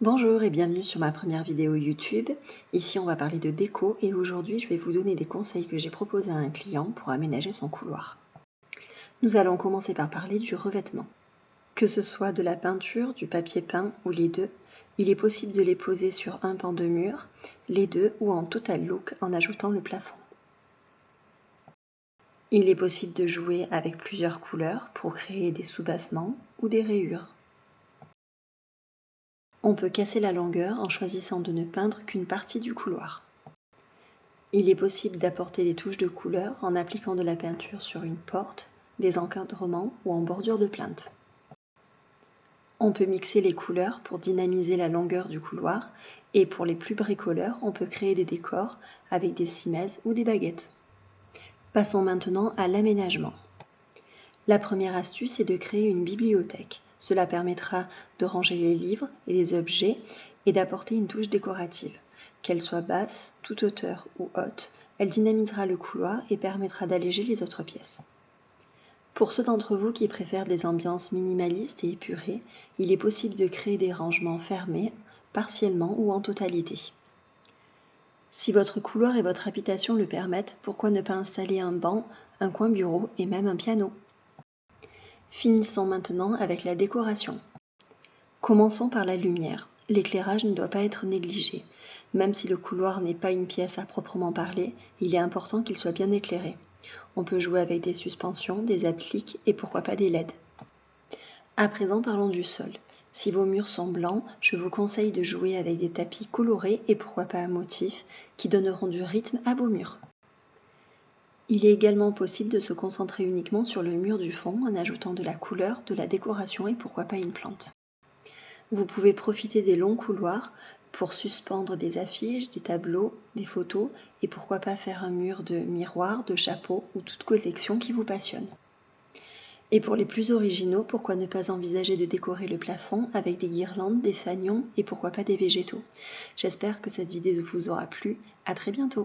Bonjour et bienvenue sur ma première vidéo YouTube. Ici on va parler de déco et aujourd'hui je vais vous donner des conseils que j'ai proposés à un client pour aménager son couloir. Nous allons commencer par parler du revêtement. Que ce soit de la peinture, du papier peint ou les deux, il est possible de les poser sur un pan de mur, les deux ou en total look en ajoutant le plafond. Il est possible de jouer avec plusieurs couleurs pour créer des soubassements ou des rayures. On peut casser la longueur en choisissant de ne peindre qu'une partie du couloir. Il est possible d'apporter des touches de couleur en appliquant de la peinture sur une porte, des encadrements ou en bordure de plinthe. On peut mixer les couleurs pour dynamiser la longueur du couloir et pour les plus bricoleurs, on peut créer des décors avec des cimaises ou des baguettes. Passons maintenant à l'aménagement. La première astuce est de créer une bibliothèque. Cela permettra de ranger les livres et les objets et d'apporter une touche décorative. Qu'elle soit basse, toute hauteur ou haute, elle dynamisera le couloir et permettra d'alléger les autres pièces. Pour ceux d'entre vous qui préfèrent des ambiances minimalistes et épurées, il est possible de créer des rangements fermés, partiellement ou en totalité. Si votre couloir et votre habitation le permettent, pourquoi ne pas installer un banc, un coin bureau et même un piano ? Finissons maintenant avec la décoration. Commençons par la lumière. L'éclairage ne doit pas être négligé. Même si le couloir n'est pas une pièce à proprement parler, il est important qu'il soit bien éclairé. On peut jouer avec des suspensions, des appliques et pourquoi pas des LED. À présent, parlons du sol. Si vos murs sont blancs, je vous conseille de jouer avec des tapis colorés et pourquoi pas à motifs qui donneront du rythme à vos murs. Il est également possible de se concentrer uniquement sur le mur du fond en ajoutant de la couleur, de la décoration et pourquoi pas une plante. Vous pouvez profiter des longs couloirs pour suspendre des affiches, des tableaux, des photos et pourquoi pas faire un mur de miroirs, de chapeaux ou toute collection qui vous passionne. Et pour les plus originaux, pourquoi ne pas envisager de décorer le plafond avec des guirlandes, des fanions et pourquoi pas des végétaux. J'espère que cette vidéo vous aura plu. À très bientôt.